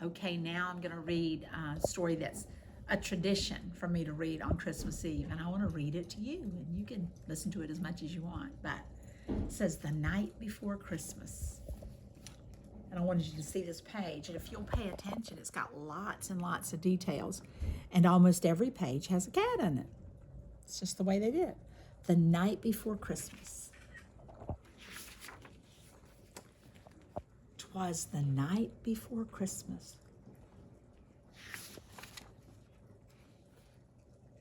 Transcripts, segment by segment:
Okay, now I'm going to read a story that's a tradition for me to read on Christmas Eve, and I want to read it to you, and you can listen to it as much as you want. But it says, The Night Before Christmas. And I wanted you to see this page, and if you'll pay attention, it's got lots and lots of details, and almost every page has a cat in it. It's just the way they did it. The night before Christmas. 'Twas the night before Christmas,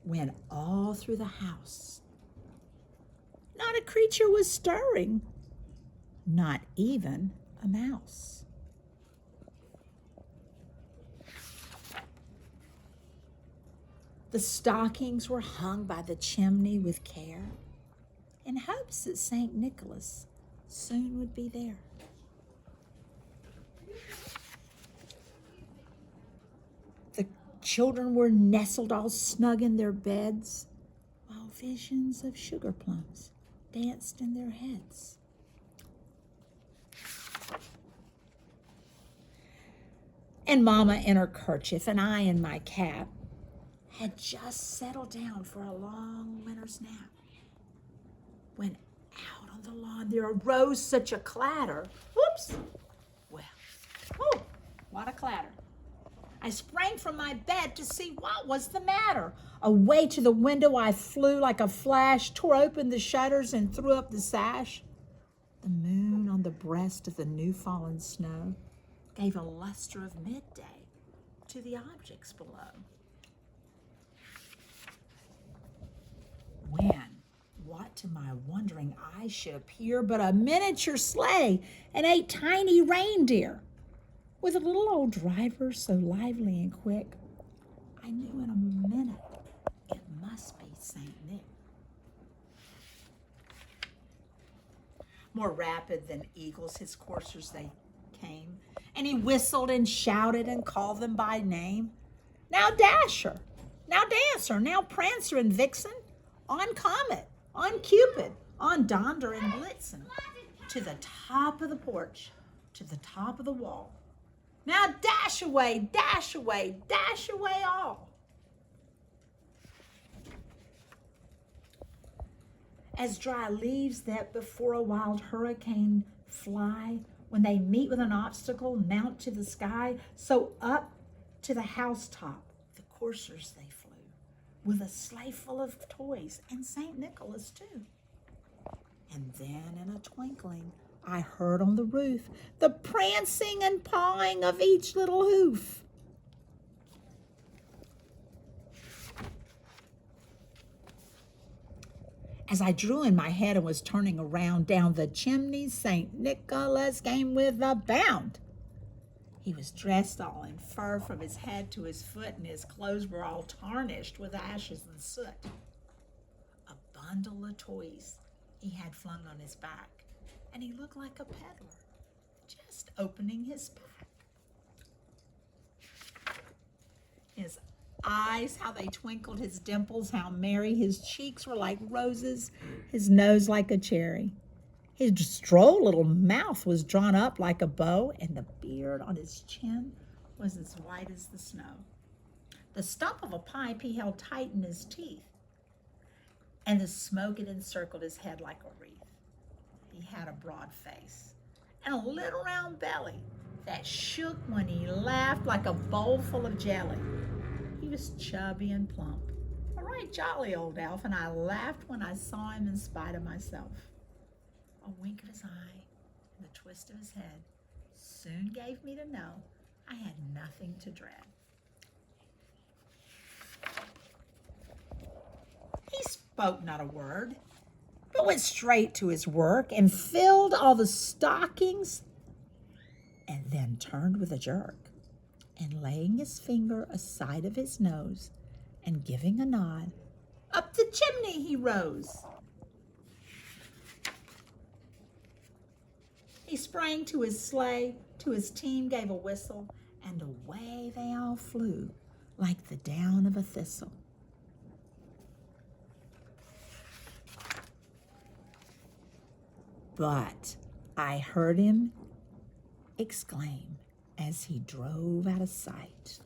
when all through the house not a creature was stirring, not even a mouse. The stockings were hung by the chimney with care, in hopes that St. Nicholas soon would be there. The children were nestled all snug in their beds, while visions of sugar plums danced in their heads. And Mama in her kerchief and I in my cap had just settled down for a long winter's nap, when out on the lawn there arose such a clatter. Whoops! Well, oh, what a clatter. I sprang from my bed to see what was the matter. Away to the window I flew like a flash, tore open the shutters and threw up the sash. The moon on the breast of the new fallen snow gave a luster of midday to the objects below. When, what to my wondering eyes should appear but a miniature sleigh and 8 tiny reindeer, with a little old driver so lively and quick, I knew in a minute it must be St. Nick. More rapid than eagles his coursers they came, and he whistled and shouted and called them by name. Now Dasher, now Dancer, now Prancer and Vixen, on Comet, on Cupid, on Donder and Blitzen, to the top of the porch, to the top of the wall. Now dash away, dash away, dash away all. As dry leaves that before a wild hurricane fly, when they meet with an obstacle, mount to the sky, so up to the housetop the coursers they flew, with a sleigh full of toys, and St. Nicholas too. And then in a twinkling, I heard on the roof the prancing and pawing of each little hoof. As I drew in my head and was turning around, down the chimney St. Nicholas came with a bound. He was dressed all in fur from his head to his foot, and his clothes were all tarnished with ashes and soot. A bundle of toys he had flung on his back, and he looked like a peddler, just opening his pack. His eyes, how they twinkled, his dimples, how merry, his cheeks were like roses, his nose like a cherry. His droll little mouth was drawn up like a bow, and the beard on his chin was as white as the snow. The stump of a pipe he held tight in his teeth, and the smoke had encircled his head like a wreath. He had a broad face and a little round belly that shook when he laughed like a bowl full of jelly. He was chubby and plump, a right jolly old elf, and I laughed when I saw him in spite of myself. A wink of his eye and the twist of his head soon gave me to know I had nothing to dread. He spoke not a word, but went straight to his work and filled all the stockings, and then turned with a jerk, and laying his finger aside of his nose and giving a nod, up the chimney he rose. He sprang to his sleigh, to his team gave a whistle, and away they all flew like the down of a thistle. But I heard him exclaim as he drove out of sight.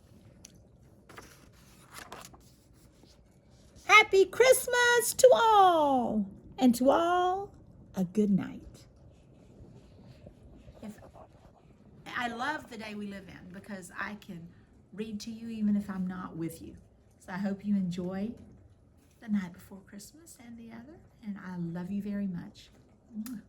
Happy Christmas to all, and to all a good night. I love the day we live in because I can read to you even if I'm not with you. So I hope you enjoy the night before Christmas and the other, and I love you very much. Mwah.